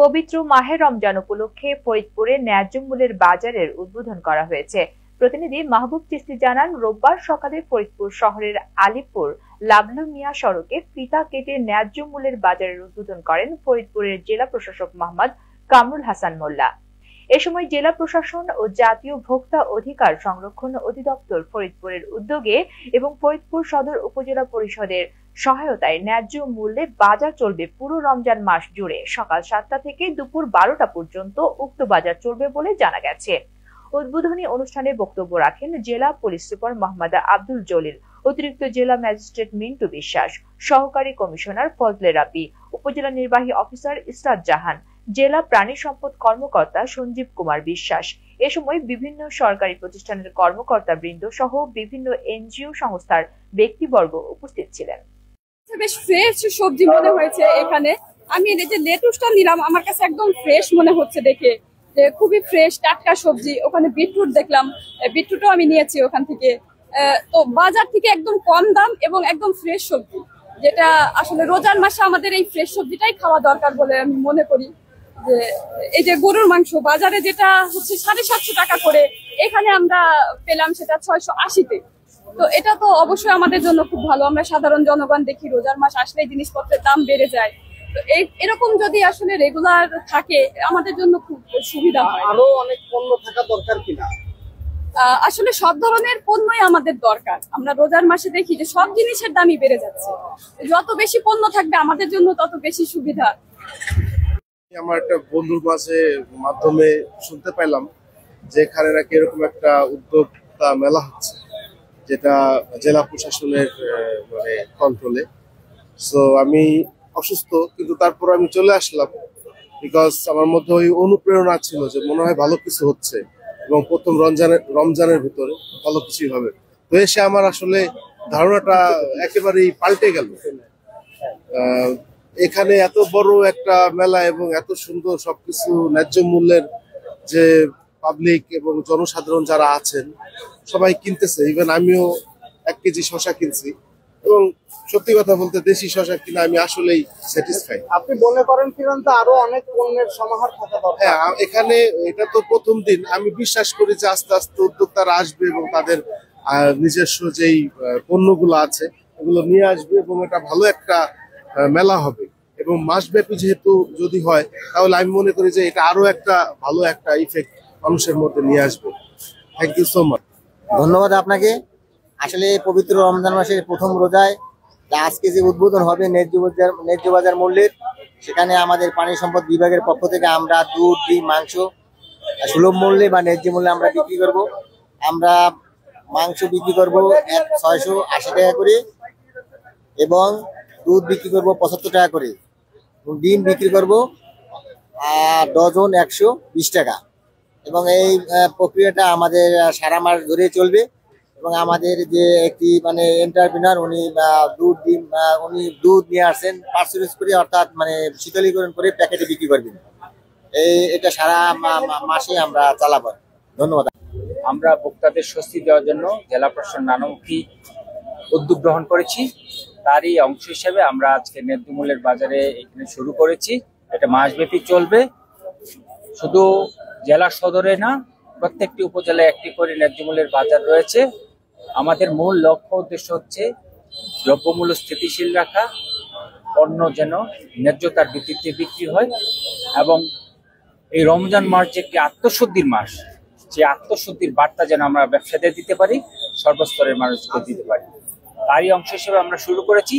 পবিত্র মাহে রমজান উপলক্ষে ফরিদপুরে ন্যায্য মূল্যের বাজারের উদ্বোধন করা হয়েছে। প্রতিনিধি মাহবুব চিস্তি জানান, রোববার সকালে ফরিদপুর শহরের আলিপুর লাবলু মিয়া সড়কে ফিতা কেটে ন্যায্য মূল্যের বাজারের উদ্বোধন করেন ফরিদপুরের জেলা প্রশাসক মোহাম্মদ কামরুল হাসান মোল্লা। এ সময় জেলা প্রশাসন ও জাতীয় ভোক্তা অধিকার সংরক্ষণ অধিদপ্তর ফরিদপুরের উদ্যোগে এবং ফরিদপুর সদর উপজেলা পরিষদের সহায়তায় ন্যায্য মূল্যে বাজার চলবে পুরো রমজান মাস জুড়ে। সকাল 7টা থেকে দুপুর 12টা পর্যন্ত উক্ত বাজার চলবে বলে জানা গেছে। উদ্বোধনী অনুষ্ঠানে বক্তব্য রাখেন জেলা পুলিশ সুপার মোহাম্মদ আব্দুল জলিল, অতিরিক্ত জেলা ম্যাজিস্ট্রেট মিন্টু বিশ্বাস, সহকারী কমিশনার ফজলে রাব্বি, উপজেলা নির্বাহী অফিসার ইসরাত জাহান, জেলা প্রাণী সম্পদ কর্মকর্তা সঞ্জীব কুমার বিশ্বাস। এ সময় বিভিন্ন সরকারি প্রতিষ্ঠানের কর্মকর্তা বৃন্দ সহ বিভিন্ন এনজিও সংস্থার ব্যক্তিবর্গ উপস্থিত ছিলেন। বেশ ফ্রেশ সবজি মনে হয়েছে এখানে। আমি এই যে লেটুসটা নিলাম, আমার কাছে একদম ফ্রেশ মনে হচ্ছে দেখে, যে খুবই ফ্রেশ টাটকা সবজি। ওখানে বিটরুট দেখলাম, বিটরুটও আমি নিয়েছি ওখান থেকে। তো বাজার থেকে একদম কম দাম এবং একদম ফ্রেশ সবজি, যেটা আসলে রোজার মাসে আমাদের এই ফ্রেশ সবজিটাই খাওয়া দরকার বলে আমি মনে করি। যে এই যে গরুর মাংস বাজারে যেটা হচ্ছে 750 টাকা করে, এখানে আমরা পেলাম সেটা 680-তে। তো এটা তো অবশ্যই আমাদের জন্য খুব ভালো। আমরা সাধারণ জনগণ দেখি রোজার মাস আসলেই জিনিসপত্রের দাম বেড়ে যায়। তো এরকম যদি আসলে রেগুলার থাকে আমাদের জন্য খুব সুবিধা হয়। আরো অনেক পণ্য থাকা দরকার কিনা? আসলে সব ধরনের পণ্যই আমাদের দরকার। আমরা রোজার মাসে দেখি যে সব জিনিসের দামই বেড়ে যাচ্ছে। যত বেশি পণ্য থাকবে আমাদের জন্য তত বেশি সুবিধা। আমার একটা বন্ধুর মাধ্যমে শুনতে পাইলাম যে এখানে নাকি এরকম একটা উদ্যোক্তা মেলা হচ্ছে, যেটা জেলা প্রশাসনের মানে কন্ট্রোলে। সো আমি অসুস্থ, কিন্তু তারপর আমি চলে আসলাম, বিকজ আমার মধ্যে ওই অনুপ্রেরণা ছিল যে মনে হয় ভালো কিছু হচ্ছে এবং প্রথম রমজানের ভিতরে ভালো কিছুই হবে। তো এসে আমার আসলে ধারণাটা একেবারেই পাল্টে গেল। এখানে এত বড় একটা মেলা এবং এত সুন্দর সবকিছু ন্যায্য মূল্যের, যে পাবলিক এবং জনসাধারণ যারা আছেন সবাই কিনতেছে। ইভেন আমিও 1 কেজি শসা কিনছি, এবং সত্যি কথা বলতে দেশি শসা কিনা আমি আসলেই স্যাটিসফাই। আপনি মনে করেন কিরণ তো আরো অনেক পণ্যের সমাহার থাকা দরকার? হ্যাঁ, এখানে এটা তো প্রথম দিন। আমি বিশ্বাস করি যে আস্তে আস্তে উদ্যোক্তারা আসবে এবং তাদের নিজস্ব যেই পণ্যগুলো আছে এগুলো নিয়ে আসবে এবং এটা ভালো একটা মেলা হবে। এবং মাসব্যাপী যেহেতু যদি হয়, তাহলে আমি মনে করি যে এটা আরো একটা ভালো একটা ইফেক্ট মানুষের মধ্যে নিয়ে আসবে। Thank you so much. ধন্যবাদ আপনাকে। আসলে পবিত্র রমজান মাসের প্রথম রোজায় আজকে যে উদ্বোধন হবে ন্যায্য বাজার মূল্যের, সেখানে আমাদের পানি সম্পদ বিভাগের পক্ষ থেকে আমরা দুধ, ডিম, মাংস সুলভ মূল্যে বা ন্যায্য মূল্যে আমরা বিক্রি করব। আমরা মাংস বিক্রি করব 680 টাকা করে, এবং দুধ বিক্রি করব 75 টাকা করে, এবং ডিম বিক্রি করব ডজন 120 টাকা। এবং এই প্রক্রিয়াটা আমাদের সারা মাস ধরে চলবে। এবং আমাদের যে একটি মানে এন্টারপ্রেনার, উনি দুধ নিয়ে আসছেন পার্সেলেজ করে, অর্থাৎ মানে শীতলীকরণ করে প্যাকেটে বিক্রি করবেন। এটা সারা মাসে আমরা চালাবো। ধন্যবাদ। আমরা ভোক্তাদের স্বস্তি দেওয়ার জন্য জেলা প্রশাসন নানামুখী উদ্যোগ গ্রহণ করেছি। তারই অংশ হিসেবে আমরা আজকে ন্যায্য মূল্যের বাজারে এখানে শুরু করেছি। এটা মাসব্যাপী চলবে। শুধু জেলা সদরে না, প্রত্যেকটি উপজেলায় একটি করে ন্যায্য মূল্যের বাজার রয়েছে। আমাদের মূল লক্ষ্য উদ্দেশ্য হচ্ছে দ্রব্যমূল্য স্থিতিশীল রাখা, পণ্য যেন ন্যায্যতার ভিত্তিতে বিক্রি হয়, এবং এই রমজান মাস যে একটি আত্মশুদ্ধির মাস, সেই আত্মশুদ্ধির বার্তা যেন আমরা ব্যবসাদের দিতে পারি, সর্বস্তরের মানুষকে দিতে পারি। তারই অংশ হিসেবে আমরা শুরু করেছি।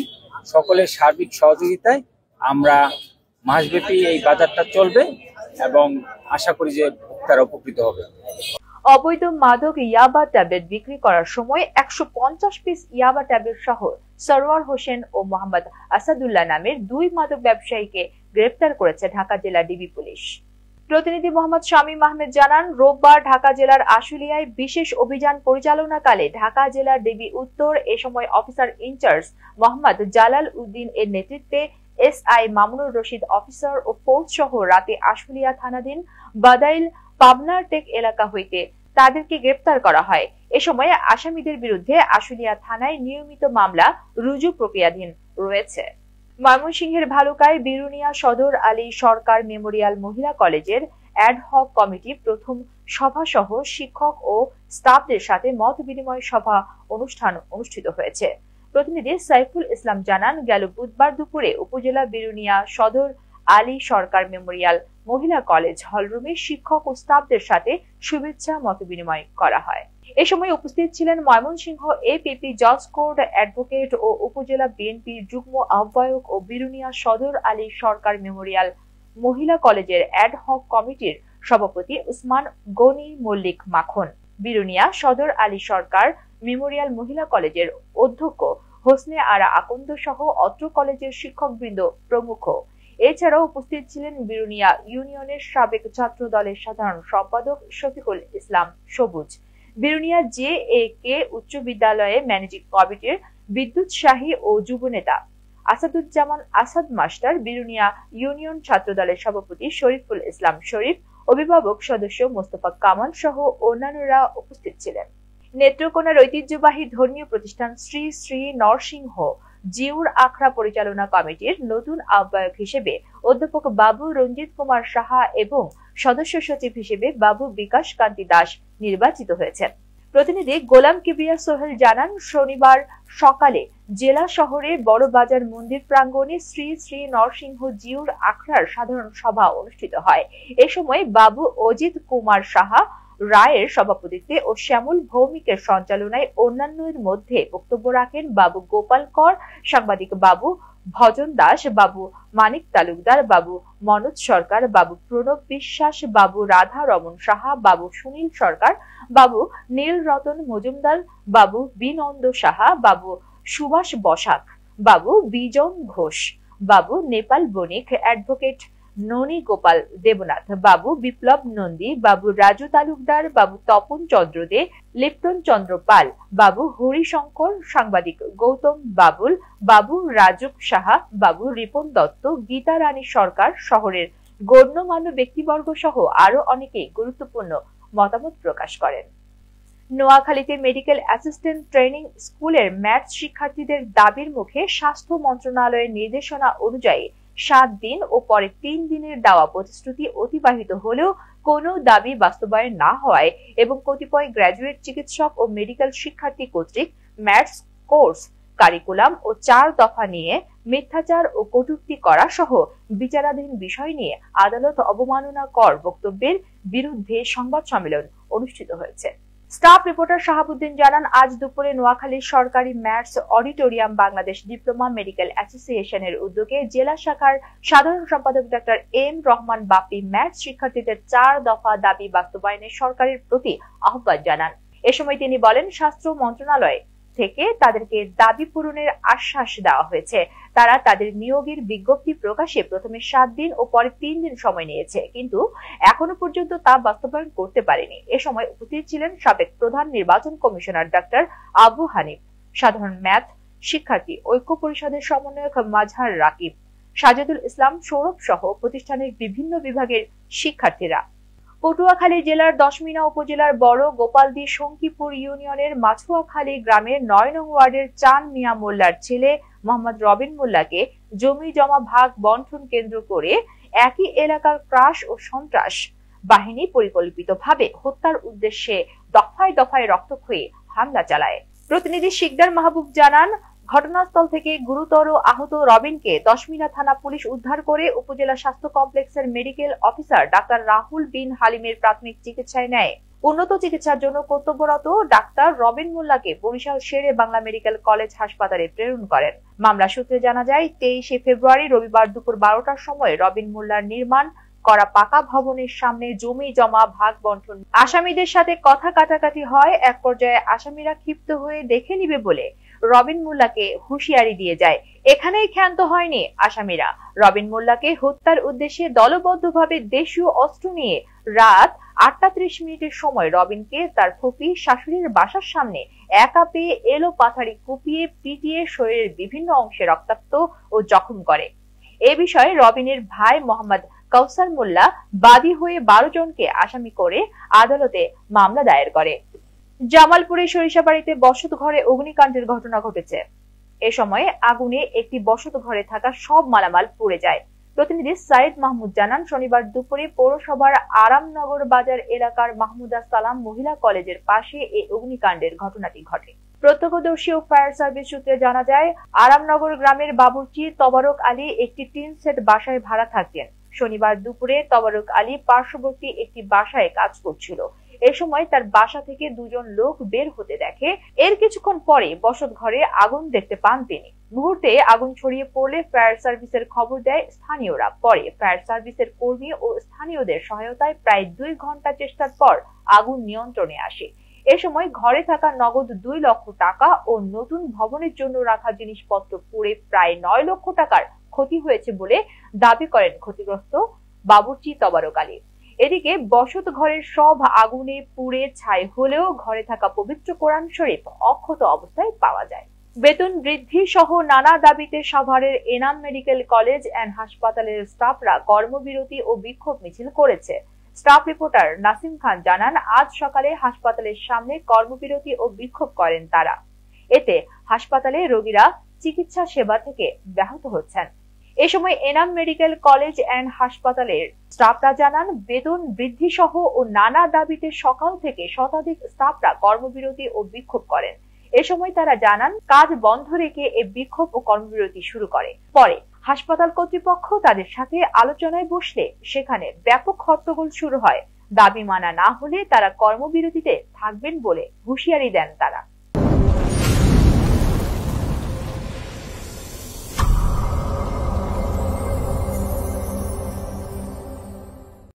সকলের সার্বিক সহযোগিতায় আমরা মাসব্যাপী এই বাজারটা চলবে এবং আশা করি যে ভোক্তারা উপকৃত হবে। অবৈধ মাদক ইয়াবা ট্যাবলেট বিক্রি করার সময় 150 পিস ইয়াবা ট্যাবলেট সহ সরওয়ার হোসেন ও মোহাম্মদ আসাদুল্লাহ নামের 2 মাদক ব্যবসায়ীকে গ্রেফতার করেছে ঢাকা জেলা ডিবি পুলিশ। প্রতিনিধি মোহাম্মদ শামীম আহমেদ জানান, রোববার ঢাকা জেলার আশুলিয়ায় বিশেষ অভিযান পরিচালনাকালে ঢাকা জেলার ডিবি উত্তর এ সময় অফিসার ইনচার্জ মোহাম্মদ জালাল উদ্দিন এর নেতৃত্বে এসআই মামুনুর রশিদ অফিসার ও ফোর্স সহ রাতে আশুলিয়া থানাধীন বাদাইল পাবনার টেক এলাকা হইতে তাদেরকে গ্রেফতার করা হয়। এ সময় আসামিদের বিরুদ্ধে আশুলিয়া থানায় নিয়মিত মামলা রুজু প্রক্রিয়াধীন রয়েছে। ময়মনসিংহের ভালুকায় বিরুনিয়া সদর আলী সরকার মেমোরিয়াল মহিলা কলেজের অ্যাডহক কমিটি প্রথম সভা সহ শিক্ষক ও স্টাফদের সাথে মত বিনিময় সভা অনুষ্ঠান অনুষ্ঠিত হয়েছে। প্রতিনিধি সাইফুল ইসলাম জানান, গেল বুধবার দুপুরে উপজেলা বিরুনিয়া সদর আলী সরকার মেমোরিয়াল মহিলা কলেজ হলরুমে শিক্ষক ও স্টাফদের সাথে শুভেচ্ছা মত বিনিময় করা হয়। এ সময় উপস্থিত ছিলেন ময়মনসিংহ এপিপি জজ কোর্ট অ্যাডভোকেট ও উপজেলা বিএনপির যুগ্ম আহ্বায়ক ও বিরুনিয়া সদর আলী সরকার মেমোরিয়াল মহিলা কলেজের অ্যাডহক কমিটির সভাপতি উসমান গনি মল্লিক মাখন, বিরুনিয়া সদর আলী সরকার মেমোরিয়াল মহিলা কলেজের অধ্যক্ষ হোসনে আরা আকন্দ সহ অত্র কলেজের শিক্ষকবৃন্দ প্রমুখ। এছাড়াও উপস্থিত ছিলেন বিরুনিয়া ইউনিয়নের সাবেক ছাত্র দলের সাধারণ সম্পাদক শফিকুল ইসলাম সবুজ, বিরুনিয়া JAK উচ্চ বিদ্যালয়ে ম্যানেজিং কমিটির বিদ্যুৎ শাহী ও যুবনেতা আসাদুজ্জামান আসাদ মাস্টার, বিরুনিয়া ইউনিয়ন ছাত্র দলের সভাপতি শরীফুল ইসলাম শরীফ, অভিভাবক সদস্য মোস্তফা কামাল সহ অন্যান্যরা উপস্থিত ছিলেন। নেত্রকোনার ঐতিহ্যবাহী ধর্মীয় প্রতিষ্ঠান শ্রী শ্রী নরসিংহ জিউর আখড়া পরিচালনা কমিটির নতুন আহ্বায়ক হিসেবে অধ্যাপক বাবু রঞ্জিত কুমার সাহা এবং সদস্য সচিব হিসেবে বাবু বিকাশ কান্তি দাস নির্বাচিত হয়েছেন। প্রতিনিধি গোলাম কিবরিয়া সোহেল জানান, শনিবার সকালে জেলা শহরের বড় বাজার মন্দির প্রাঙ্গণে শ্রী শ্রী নরসিংহ জিউর আখড়ার সাধারণ সভা অনুষ্ঠিত হয়। এ সময় বাবু অজিত কুমার সাহা রায়ের সভাপতিত্বে ও শ্যামল ভৌমিকের সঞ্চালনায় অন্যান্যের মধ্যে বক্তব্য রাখেন বাবু গোপাল কর, সাংবাদিক বাবু ভজন দাস, বাবু মানিক তালুকদার, বাবু মনোজ সরকার, বাবু প্রণব বিশ্বাস, বাবু রাধা রমন সাহা, বাবু সুনীল সরকার, বাবু নীল রতন মজুমদার, বাবু বিনন্দ সাহা, বাবু সুভাষ বসাক, বাবু বিজন ঘোষ, বাবু নেপাল বণিক, অ্যাডভোকেট ননী গোপাল দেবনাথ, বাবু বিপ্লব নন্দী, বাবু রাজু তালুকদার, বাবু তপন চন্দ্র দে, লিপ্টন চন্দ্র পাল, বাবু হরিশঙ্কর, সাংবাদিক গৌতম বাবুল, বাবু রাজুক সাহা, বাবু রিপন দত্ত, গীতা রানী সরকার, শহরের গণ্যমান্য ব্যক্তিবর্গ সহ আরো অনেকেই গুরুত্বপূর্ণ মতামত প্রকাশ করেন। নোয়াখালীতে মেডিকেল অ্যাসিস্ট্যান্ট ট্রেনিং স্কুলের ম্যাথস শিক্ষার্থীদের দাবির মুখে স্বাস্থ্য মন্ত্রণালয়ের নির্দেশনা অনুযায়ী 7 দিন ও পরে 3 দিনের দেওয়া প্রতিশ্রুতি অতিবাহিত হলেও কোনো দাবি বাস্তবায়ন না হওয়ায় এবং কতিপয় গ্র্যাজুয়েট চিকিৎসক ও মেডিকেল শিক্ষার্থী কর্তৃক ম্যাথস কোর্স কারিকুলাম ও 4 দফা নিয়ে মিথ্যাচার ও কটূক্তি করা সহ বিচারাধীন বিষয় নিয়ে আদালত অবমাননাকর বক্তব্যের বিরুদ্ধে সংবাদ সম্মেলন অনুষ্ঠিত হয়েছে। স্টাফ রিপোর্টার শাহাবুদ্দিন জানান, আজ দুপুরে নোয়াখালীর সরকারি maths auditorium Bangladesh diploma medical অ্যাসোসিয়েশনের উদ্যোগে জেলা শাখার সাধারণ সম্পাদক ডক্টর এম রহমান বাপি ম্যাথস শিক্ষার্থীদের 4 দফা দাবি বাস্তবায়নে সরকারের প্রতি আহ্বান জানান। এ সময় তিনি বলেন, স্বাস্থ্য মন্ত্রণালয় থেকে তাদেরকে দাবি পূরণের আশ্বাস দেওয়া হয়েছে। তারা তাদের নিয়োগের বিজ্ঞপ্তি প্রকাশে প্রথমে 7 দিন ও পরে 3 দিন সময় নিয়েছে, কিন্তু এখনো পর্যন্ত তা বাস্তবায়ন করতে পারেনি। এ সময় উপস্থিত ছিলেন সাবেক প্রধান নির্বাচন কমিশনার ডক্টর আবু হানিফ, সাধারণ ম্যাথ শিক্ষার্থী ঐক্য পরিষদের সমন্বয়ক মাজহার রাকিব, সাজেদুল ইসলাম সৌরভ সহ প্রতিষ্ঠানের বিভিন্ন বিভাগের শিক্ষার্থীরা। পটুয়াখালী জেলার দশমিনা উপজেলার বড় গোপালদী শঙ্কিপুর ইউনিয়নের মাছুয়াখালী গ্রামের 9 নং ওয়ার্ডের চান মিয়া মোল্লার ছেলে মোহাম্মদ রবিন মোল্লাকে জমি জমা ভাগ বন্টন কেন্দ্র করে একই এলাকার ত্রাস ও সন্ত্রাস বাহিনী পরিকল্পিতভাবে হত্যার উদ্দেশ্যে দফায় দফায় রক্তক্ষয়ী হামলা চালায়। প্রতিনিধি শিকদার মাহবুব জানান, ঘটনাস্থল থেকে গুরুতর আহত রবিনকে দশমিনা থানা পুলিশ উদ্ধার করে উপজেলা স্বাস্থ্য কমপ্লেক্সের মেডিকেল অফিসার ডাক্তার রাহুল বিন হালিমের প্রাথমিক চিকিৎসায় নেয়। উন্নত চিকিৎসার জন্য কর্তব্যরত ডাক্তার রবিন মোল্লাকে বরিশাল শেরে বাংলা মেডিকেল কলেজ হাসপাতালে প্রেরণ করেন। মামলা সূত্রে জানা যায়, 23 ফেব্রুয়ারি রবিবার দুপুর 12টার সময় রবিন মোল্লার নির্মাণ করা পাকা ভবনের সামনে জমি জমা ভাগ বন্টন আসামিদের সাথে কথা কাটাকাটি হয়। এক পর্যায়ে আসামিরা ক্ষিপ্ত হয়ে দেখে নিবে বলে রবিন মোল্লাকে হুঁশিয়ারি দিয়ে যায়। এখানেই ক্ষান্ত হয়নি আসামিরা। রবিন মোল্লাকে হত্যার উদ্দেশ্যে দলবদ্ধভাবে দেশীয় অস্ত্র নিয়ে রাত 8টা 30 মিনিটের সময় রবিনকে তার ফুফি শাশুড়ির বাসার সামনে একা পেয়ে এলো পাথারি কুপিয়ে পিটিয়ে শরীরের বিভিন্ন অংশে রক্তাক্ত ও জখম করে। এ বিষয়ে রবিনের ভাই মোহাম্মদ কাউসার মোল্লা বাদী হয়ে 12 জনকে আসামি করে আদালতে মামলা দায়ের করে। জামালপুরে সরিষাবাড়িতে বসত ঘরে অগ্নিকাণ্ডের ঘটনা ঘটেছে। এ সময় আগুনে একটি বসত ঘরে থাকা সব মালামাল পুড়ে যায়। প্রতিনিধি সাইদ মাহমুদ জানান, শনিবার দুপুরে পৌরসভার আরামনগর বাজার এলাকার মাহমুদা সালাম মহিলা কলেজের পাশে এই অগ্নিকাণ্ডের ঘটনাটি ঘটে। প্রত্যক্ষদর্শী ও ফায়ার সার্ভিস সূত্রে জানা যায়, আরামনগর গ্রামের বাবুর্চি তবারক আলী একটি টিন সেট বাসায় ভাড়া থাকতেন। শনিবার দুপুরে তবারক আলী পার্শ্ববর্তী একটি বাসায় কাজ করছিল। এ সময় তার বাসা থেকে দুজন লোক বের হতে দেখে। এর কিছুক্ষণ পরে বসত ঘরে আগুন দেখতে পান তিনি। মুহূর্তে আগুন ছড়িয়ে পড়লে ফায়ার সার্ভিসের খবর দেয় স্থানীয়রা। পরে ফায়ার সার্ভিসের কর্মী ও স্থানীয়দের সহায়তায় প্রায় 2 ঘন্টা চেষ্টার পর আগুন নিয়ন্ত্রণে আসে। এ সময় ঘরে থাকা নগদ 2 লক্ষ টাকা ও নতুন ভবনের জন্য রাখা জিনিসপত্র পুড়ে প্রায় 9 লক্ষ টাকার ক্ষতি হয়েছে বলে দাবি করেন ক্ষতিগ্রস্ত বাবুর্চি তবারক আলী। এদিকে বসত ঘরের সব আগুনে পুড়ে ছাই হলেও ঘরে থাকা পবিত্র কোরআন শরীফ অক্ষত অবস্থায় পাওয়া যায়। বেতন বৃদ্ধি সহ নানা দাবিতে সাভারের এনাম মেডিকেল কলেজ এন্ড হাসপাতালের স্টাফরা কর্মবিরতি ও বিক্ষোভ মিছিল করেছে। স্টাফ রিপোর্টার নাসিম খান জানান, আজ সকালে হাসপাতালের সামনে কর্মবিরতি ও বিক্ষোভ করেন তারা। এতে হাসপাতালে রোগীরা চিকিৎসা সেবা থেকে ব্যাহত হচ্ছেন। এ সময় এনাম মেডিকেল কলেজ এন্ড হাসপাতালের স্টাফরা জানান, বেতন বৃদ্ধি সহ ও নানা দাবিতে সকাল থেকে শতাধিক স্টাফরা কর্মবিরতি ও বিক্ষোভ করেন। এ সময় তারা জানান, কাজ বন্ধ রেখে এই বিক্ষোভ ও কর্মবিরতি শুরু করে। পরে হাসপাতাল কর্তৃপক্ষ তাদের সাথে আলোচনায় বসলে সেখানে ব্যাপক হট্টগোল শুরু হয়। দাবি মানা না হলে তারা কর্মবিরতিতে থাকবেন বলে হুঁশিয়ারি দেন তারা।